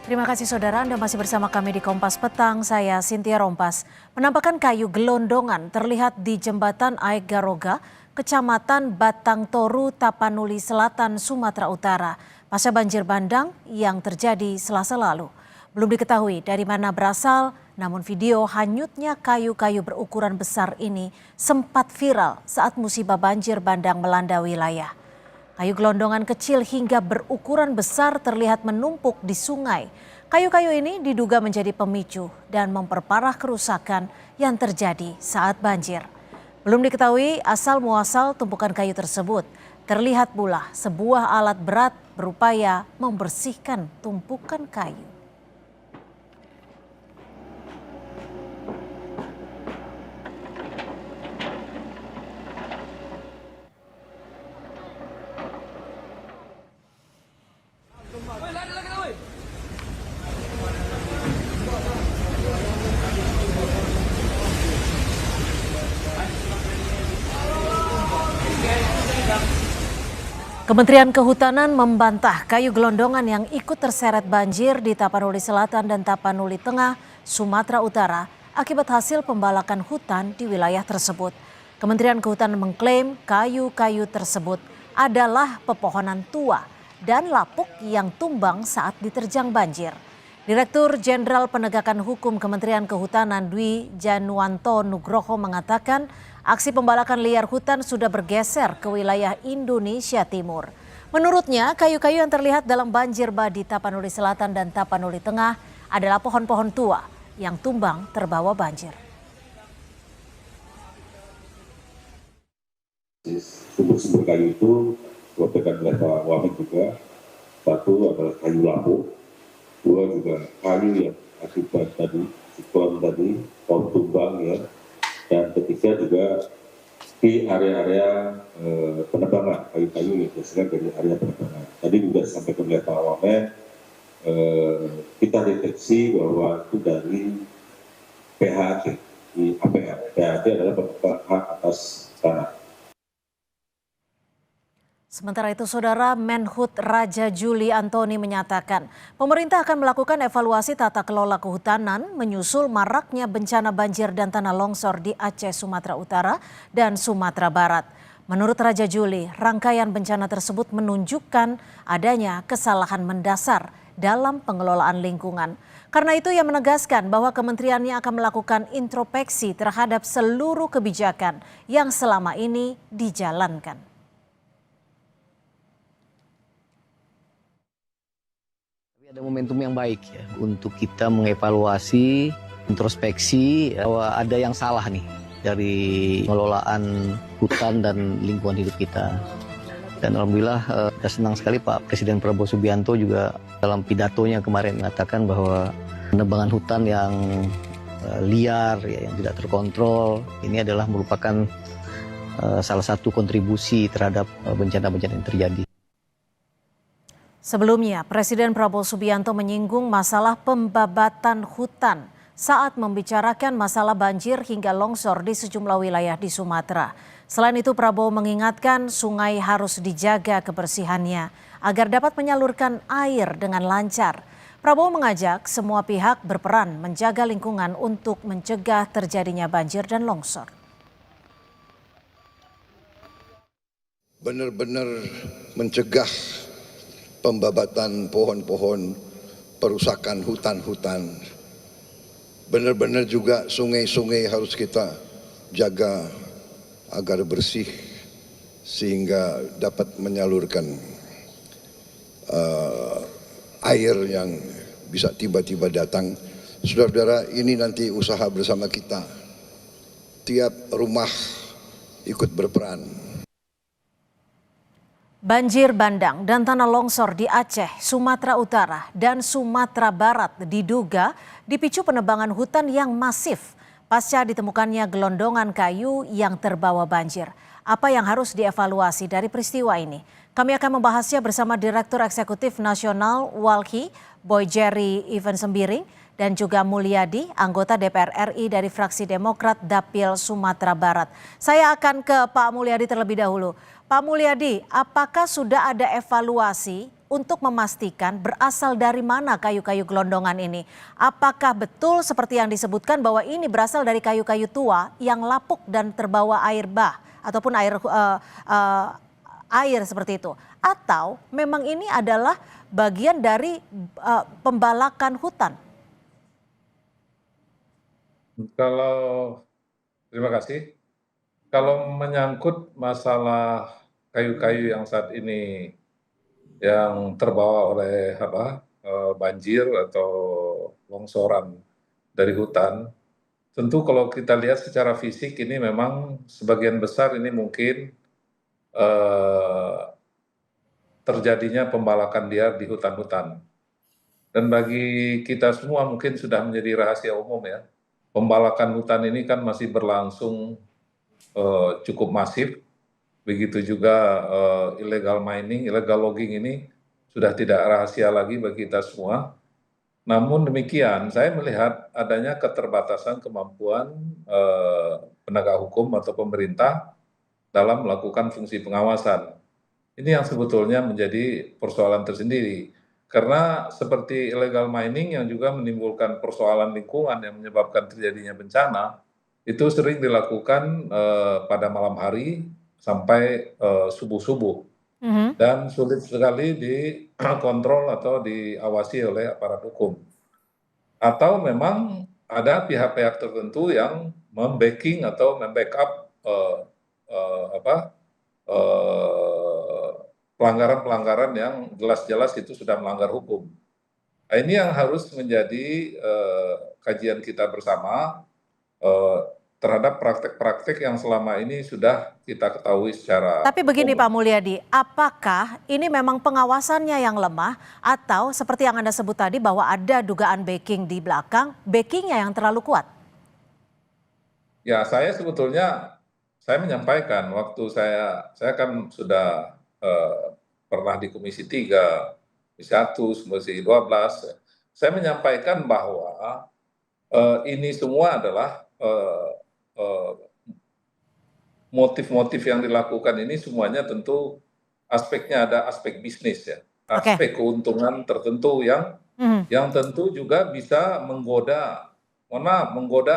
Terima kasih saudara, Anda masih bersama kami di Kompas Petang, saya Cynthia Rompas. Penampakan kayu gelondongan terlihat di Jembatan Aek Garoga, Kecamatan Batang Toru, Tapanuli Selatan, Sumatera Utara, pasca banjir bandang yang terjadi Selasa lalu. Belum diketahui dari mana berasal, namun video hanyutnya kayu-kayu berukuran besar ini sempat viral saat musibah banjir bandang melanda wilayah. Kayu gelondongan kecil hingga berukuran besar terlihat menumpuk di sungai. Kayu-kayu ini diduga menjadi pemicu dan memperparah kerusakan yang terjadi saat banjir. Belum diketahui asal muasal tumpukan kayu tersebut. Terlihat pula sebuah alat berat berupaya membersihkan tumpukan kayu. Kementerian Kehutanan membantah kayu gelondongan yang ikut terseret banjir di Tapanuli Selatan dan Tapanuli Tengah, Sumatera Utara akibat hasil pembalakan hutan di wilayah tersebut. Kementerian Kehutanan mengklaim kayu-kayu tersebut adalah pepohonan tua dan lapuk yang tumbang saat diterjang banjir. Direktur Jenderal Penegakan Hukum Kementerian Kehutanan Dwi Januanto Nugroho mengatakan aksi pembalakan liar hutan sudah bergeser ke wilayah Indonesia Timur. Menurutnya, kayu-kayu yang terlihat dalam banjir di Tapanuli Selatan dan Tapanuli Tengah adalah pohon-pohon tua yang tumbang terbawa banjir. Sumber-sumber kayu itu disampaikan oleh Pak Wamen juga, satu adalah kayu lapuk, dua juga kayu yang akibat tadi, siklon tadi, pohon tumbang ya, dan ketiga juga di area-area penebangan kayu-kayu yang berasal dari area penebangan. Tadi juga disampaikan oleh Pak Wamen, kita deteksi bahwa itu dari PHAT di APR. PHAT adalah pengelola hak atas tanah. Sementara itu, Saudara, Menhub Raja Juli Antoni menyatakan pemerintah akan melakukan evaluasi tata kelola kehutanan menyusul maraknya bencana banjir dan tanah longsor di Aceh, Sumatera Utara dan Sumatera Barat. Menurut Raja Juli, rangkaian bencana tersebut menunjukkan adanya kesalahan mendasar dalam pengelolaan lingkungan. Karena itu ia menegaskan bahwa kementeriannya akan melakukan introspeksi terhadap seluruh kebijakan yang selama ini dijalankan. Ada momentum yang baik ya untuk kita mengevaluasi, introspeksi bahwa ada yang salah nih dari pengelolaan hutan dan lingkungan hidup kita. Dan alhamdulillah kita senang sekali Pak Presiden Prabowo Subianto juga dalam pidatonya kemarin mengatakan bahwa penebangan hutan yang liar ya, yang tidak terkontrol ini adalah merupakan salah satu kontribusi terhadap bencana-bencana yang terjadi. Sebelumnya, Presiden Prabowo Subianto menyinggung masalah pembabatan hutan saat membicarakan masalah banjir hingga longsor di sejumlah wilayah di Sumatera. Selain itu, Prabowo mengingatkan sungai harus dijaga kebersihannya agar dapat menyalurkan air dengan lancar. Prabowo mengajak semua pihak berperan menjaga lingkungan untuk mencegah terjadinya banjir dan longsor. Benar-benar mencegah pembabatan pohon-pohon, perusakan hutan-hutan. Benar-benar juga sungai-sungai harus kita jaga agar bersih sehingga dapat menyalurkan air yang bisa tiba-tiba datang. Saudara-saudara, ini nanti usaha bersama kita. Tiap rumah ikut berperan. Banjir bandang dan tanah longsor di Aceh, Sumatera Utara, dan Sumatera Barat diduga dipicu penebangan hutan yang masif pasca ditemukannya gelondongan kayu yang terbawa banjir. Apa yang harus dievaluasi dari peristiwa ini? Kami akan membahasnya bersama Direktur Eksekutif Nasional Walhi, Boy Jerry Ivan Sembiring, dan juga Mulyadi, anggota DPR RI dari fraksi Demokrat Dapil Sumatera Barat. Saya akan ke Pak Mulyadi terlebih dahulu. Pak Mulyadi, apakah sudah ada evaluasi untuk memastikan berasal dari mana kayu-kayu gelondongan ini. Apakah betul seperti yang disebutkan bahwa ini berasal dari kayu-kayu tua yang lapuk dan terbawa air bah ataupun air seperti itu? Atau memang ini adalah bagian dari pembalakan hutan? Kalau terima kasih. Kalau menyangkut masalah kayu-kayu yang saat ini yang terbawa oleh banjir atau longsoran dari hutan, tentu kalau kita lihat secara fisik ini memang sebagian besar ini mungkin eh, terjadinya pembalakan liar di hutan-hutan. Dan bagi kita semua mungkin sudah menjadi rahasia umum ya, pembalakan hutan ini kan masih berlangsung cukup masif. Begitu juga illegal mining, illegal logging ini sudah tidak rahasia lagi bagi kita semua. Namun demikian, saya melihat adanya keterbatasan kemampuan penegak hukum atau pemerintah dalam melakukan fungsi pengawasan. Ini yang sebetulnya menjadi persoalan tersendiri. Karena seperti illegal mining yang juga menimbulkan persoalan lingkungan yang menyebabkan terjadinya bencana, itu sering dilakukan pada malam hari sampai subuh-subuh. Dan sulit sekali dikontrol atau diawasi oleh aparat hukum. Atau memang ada pihak-pihak tertentu yang membacking atau membackup pelanggaran-pelanggaran yang jelas-jelas itu sudah melanggar hukum. Nah, ini yang harus menjadi kajian kita bersama terhadap praktek-praktek yang selama ini sudah kita ketahui secara Tapi begini Pak Mulyadi, apakah ini memang pengawasannya yang lemah atau seperti yang Anda sebut tadi bahwa ada dugaan backing di belakang, backingnya yang terlalu kuat? Ya, saya sebetulnya saya menyampaikan waktu saya kan sudah pernah di Komisi 3, Komisi 1, Komisi 12. Saya menyampaikan bahwa ini semua adalah motif-motif yang dilakukan ini semuanya tentu aspeknya ada aspek bisnis ya, aspek keuntungan tertentu yang tentu juga bisa menggoda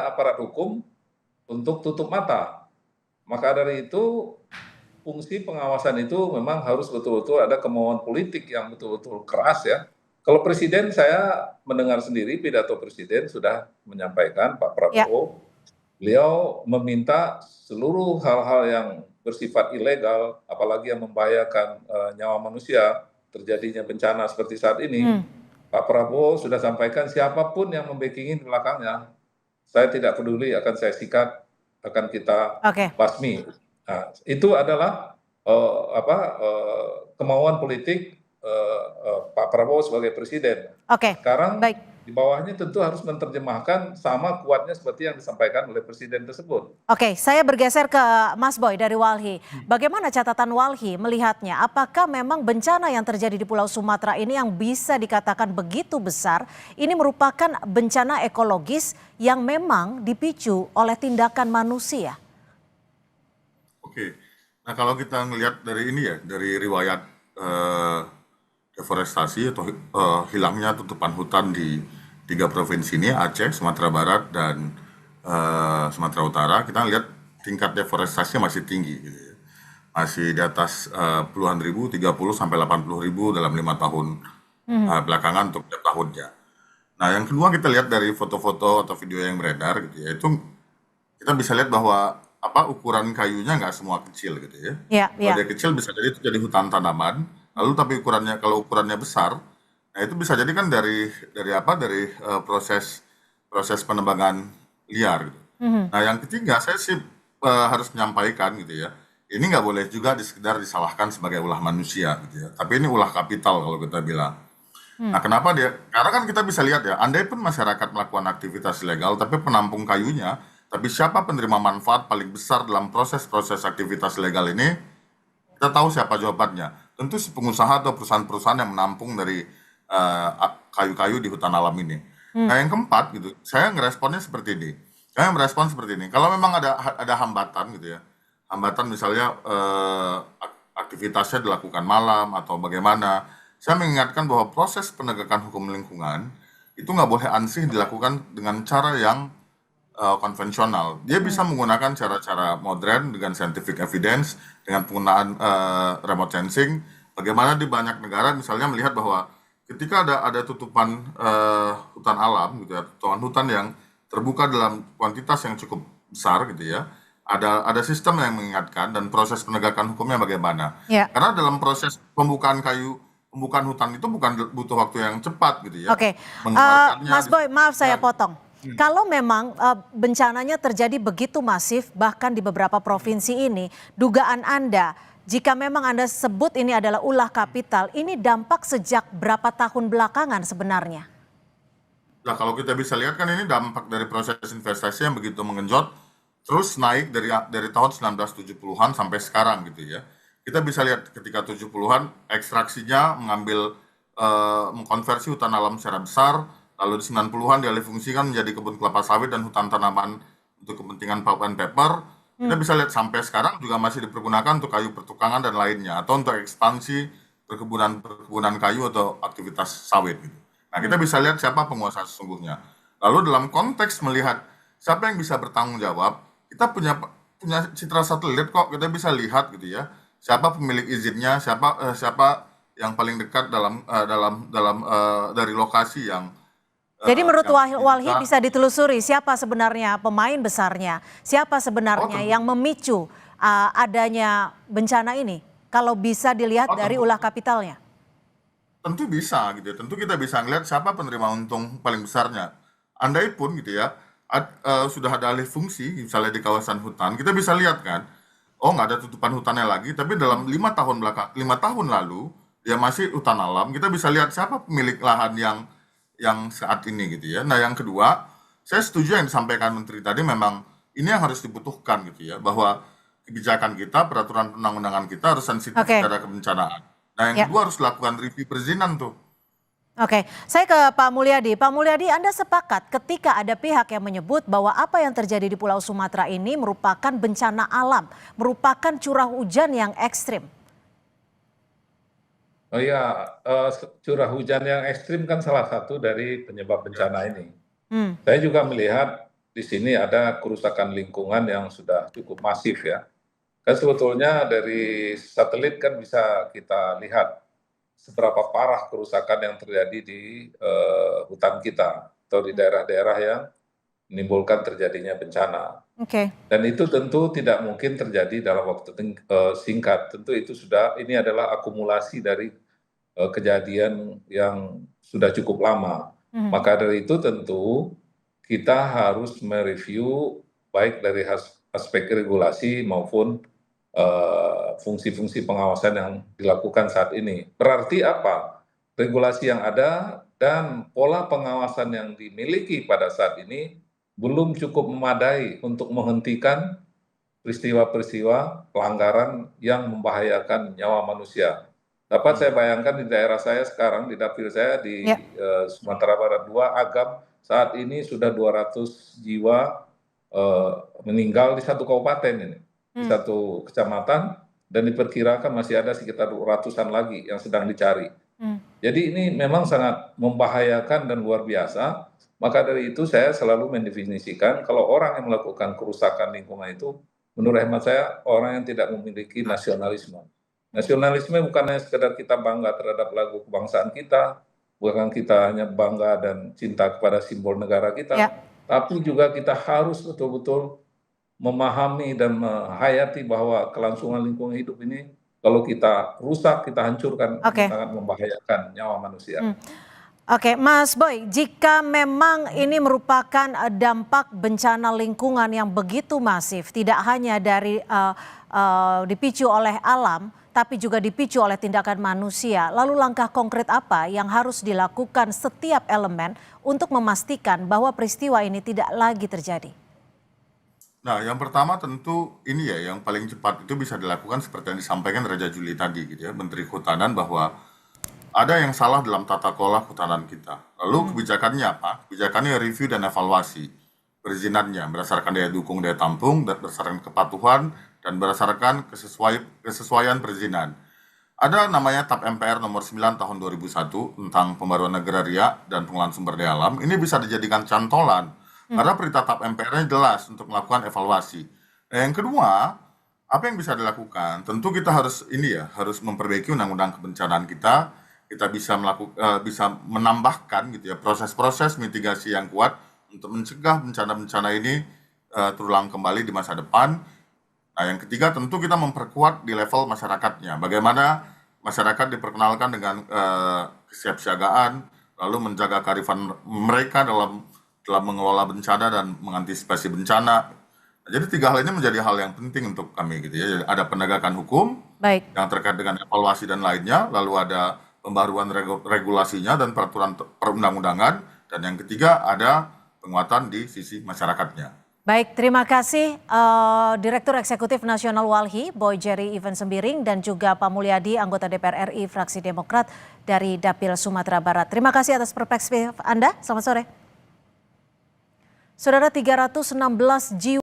aparat hukum untuk tutup mata. Maka dari itu fungsi pengawasan itu memang harus betul-betul ada kemauan politik yang betul-betul keras ya. Kalau presiden, saya mendengar sendiri pidato presiden sudah menyampaikan Pak Prabowo, beliau meminta seluruh hal-hal yang bersifat ilegal, apalagi yang membahayakan nyawa manusia, terjadinya bencana seperti saat ini, Pak Prabowo sudah sampaikan siapapun yang membackingi di belakangnya, saya tidak peduli, akan saya sikat, akan kita basmi. Nah, itu adalah kemauan politik Pak Prabowo sebagai presiden. Sekarang di bawahnya tentu harus menerjemahkan sama kuatnya seperti yang disampaikan oleh presiden tersebut. Saya bergeser ke Mas Boy dari Walhi. Bagaimana catatan Walhi melihatnya? Apakah memang bencana yang terjadi di Pulau Sumatera ini yang bisa dikatakan begitu besar, ini merupakan bencana ekologis yang memang dipicu oleh tindakan manusia? Nah kalau kita melihat dari ini ya, dari riwayat deforestasi atau hilangnya tutupan hutan di 3 provinsi ini, Aceh, Sumatera Barat, dan Sumatera Utara, kita lihat tingkat deforestasinya masih tinggi, gitu ya. Masih di atas puluhan ribu, 30 sampai 80 ribu dalam 5 tahun belakangan untuk tiap tahunnya. Nah yang kedua kita lihat dari foto-foto atau video yang beredar, gitu ya, itu kita bisa lihat bahwa ukuran kayunya nggak semua kecil gitu ya. Kalau dia kecil bisa jadi itu jadi hutan tanaman. Lalu tapi kalau ukurannya besar, nah itu bisa jadi kan dari proses penebangan liar gitu. Nah yang ketiga saya sih harus menyampaikan gitu ya. Ini nggak boleh juga sekedar disalahkan sebagai ulah manusia gitu ya. Tapi ini ulah kapital kalau kita bilang. Nah kenapa karena kan kita bisa lihat ya, andai pun masyarakat melakukan aktivitas ilegal tapi penampung kayunya, tapi siapa penerima manfaat paling besar dalam proses-proses aktivitas legal ini, kita tahu siapa jawabannya. Tentu si pengusaha atau perusahaan-perusahaan yang menampung dari kayu-kayu di hutan alam ini. Nah yang keempat gitu, saya ngeresponnya seperti ini. Kalau memang ada hambatan gitu ya, hambatan misalnya aktivitasnya dilakukan malam atau bagaimana, saya mengingatkan bahwa proses penegakan hukum lingkungan itu nggak boleh ansih dilakukan dengan cara yang konvensional. Dia bisa menggunakan cara-cara modern dengan scientific evidence, dengan penggunaan remote sensing. Bagaimana di banyak negara misalnya melihat bahwa ketika ada tutupan hutan alam gitu ya, tutupan hutan yang terbuka dalam kuantitas yang cukup besar gitu ya, ada sistem yang mengingatkan dan proses penegakan hukumnya bagaimana. Ya. Karena dalam proses pembukaan hutan itu bukan butuh waktu yang cepat gitu ya. Oke, Mengeluarkannya Mas Boy, maaf saya dan- potong. Kalau memang bencananya terjadi begitu masif, bahkan di beberapa provinsi ini, dugaan Anda, jika memang Anda sebut ini adalah ulah kapital, ini dampak sejak berapa tahun belakangan sebenarnya? Nah, kalau kita bisa lihat kan ini dampak dari proses investasi yang begitu mengenjot, terus naik dari tahun 1970-an sampai sekarang gitu ya. Kita bisa lihat ketika 70-an ekstraksinya mengkonversi hutan alam secara besar, lalu di 90-an dialihfungsikan menjadi kebun kelapa sawit dan hutan tanaman untuk kepentingan pulp and paper. Kita bisa lihat sampai sekarang juga masih dipergunakan untuk kayu pertukangan dan lainnya, atau untuk ekspansi perkebunan kayu atau aktivitas sawit gitu. Nah, kita bisa lihat siapa penguasa sesungguhnya. Lalu dalam konteks melihat siapa yang bisa bertanggung jawab, kita punya citra satelit kok, kita bisa lihat gitu ya. Siapa pemilik izinnya, siapa yang paling dekat dari lokasi yang Jadi menurut yang Walhi diminta. bisa ditelusuri siapa sebenarnya pemain besarnya, siapa sebenarnya tentu. yang memicu adanya bencana ini, kalau bisa dilihat dari Tentu. ulah kapitalnya. Tentu bisa gitu ya. Tentu kita bisa ngelihat siapa penerima untung paling besarnya. Andai pun gitu ya, sudah ada alih fungsi misalnya di kawasan hutan, kita bisa lihat kan, oh nggak ada tutupan hutannya lagi, tapi dalam 5 tahun lalu dia masih hutan alam. Kita bisa lihat siapa pemilik lahan yang saat ini gitu ya. Nah, yang kedua, saya setuju yang disampaikan Menteri tadi, memang ini yang harus dibutuhkan gitu ya, bahwa kebijakan kita, peraturan perundang-undangan kita harus sensitif Oke. terhadap kebencanaan. Nah, yang Ya. kedua harus lakukan review perizinan tuh. Oke, saya ke Pak Mulyadi. Pak Mulyadi, Anda sepakat ketika ada pihak yang menyebut bahwa apa yang terjadi di Pulau Sumatera ini merupakan bencana alam, merupakan curah hujan yang ekstrim. Oh iya, curah hujan yang ekstrim kan salah satu dari penyebab bencana ini. Saya juga melihat di sini ada kerusakan lingkungan yang sudah cukup masif ya. Kan sebetulnya dari satelit kan bisa kita lihat seberapa parah kerusakan yang terjadi di hutan kita atau di daerah-daerah yang menimbulkan terjadinya bencana. Oke. Dan itu tentu tidak mungkin terjadi dalam waktu singkat. Tentu itu ini adalah akumulasi dari kejadian yang sudah cukup lama. Maka dari itu tentu kita harus mereview baik dari aspek regulasi maupun fungsi-fungsi pengawasan yang dilakukan saat ini. Berarti apa? Regulasi yang ada dan pola pengawasan yang dimiliki pada saat ini belum cukup memadai untuk menghentikan peristiwa-peristiwa pelanggaran yang membahayakan nyawa manusia. Dapat saya bayangkan di daerah saya sekarang, di dapil saya di Ya. Sumatera Barat 2, Agam, saat ini sudah 200 jiwa meninggal di satu kabupaten ini, di satu kecamatan, dan diperkirakan masih ada sekitar ratusan lagi yang sedang dicari. Jadi ini memang sangat membahayakan dan luar biasa. Maka dari itu saya selalu mendefinisikan kalau orang yang melakukan kerusakan lingkungan itu, menurut hemat saya, orang yang tidak memiliki nasionalisme. Nasionalisme bukan hanya sekedar kita bangga terhadap lagu kebangsaan kita, bukan kita hanya bangga dan cinta kepada simbol negara kita, Ya. tapi juga kita harus betul-betul memahami dan menghayati bahwa kelangsungan lingkungan hidup ini kalau kita rusak, kita hancurkan, Oke. sangat membahayakan nyawa manusia. Oke, Mas Boy, jika memang ini merupakan dampak bencana lingkungan yang begitu masif, tidak hanya dari dipicu oleh alam, tapi juga dipicu oleh tindakan manusia, lalu langkah konkret apa yang harus dilakukan setiap elemen untuk memastikan bahwa peristiwa ini tidak lagi terjadi? Nah, yang pertama tentu ini ya, yang paling cepat itu bisa dilakukan seperti yang disampaikan Raja Juli tadi gitu ya, Menteri Kehutanan, bahwa ada yang salah dalam tata kelola kehutanan kita. Lalu kebijakannya apa? Kebijakannya review dan evaluasi perizinannya berdasarkan daya dukung, daya tampung, berdasarkan kepatuhan, dan berdasarkan kesesuaian perizinan. Ada namanya TAP MPR nomor 9 tahun 2001 tentang pembaruan agraria dan pengelolaan sumber daya alam. Ini bisa dijadikan cantolan karena perintah TAP MPR-nya jelas untuk melakukan evaluasi. Nah, yang kedua, apa yang bisa dilakukan? Tentu kita harus memperbaiki undang-undang kebencanaan kita. Kita bisa menambahkan gitu ya proses-proses mitigasi yang kuat untuk mencegah bencana-bencana ini terulang kembali di masa depan. Nah, yang ketiga tentu kita memperkuat di level masyarakatnya. Bagaimana masyarakat diperkenalkan dengan kesiapsiagaan, lalu menjaga kearifan mereka dalam mengelola bencana dan mengantisipasi bencana. Nah, jadi 3 hal ini menjadi hal yang penting untuk kami gitu ya. Jadi ada penegakan hukum Baik. yang terkait dengan evaluasi dan lainnya, lalu ada pembaruan regulasinya dan peraturan perundang-undangan, dan yang ketiga ada penguatan di sisi masyarakatnya. Baik, terima kasih Direktur Eksekutif Nasional Walhi, Boy Jerry Even Sembiring, dan juga Pak Mulyadi, anggota DPR RI, fraksi Demokrat dari Dapil Sumatera Barat. Terima kasih atas perspektif Anda. Selamat sore. Saudara, 316 jiwa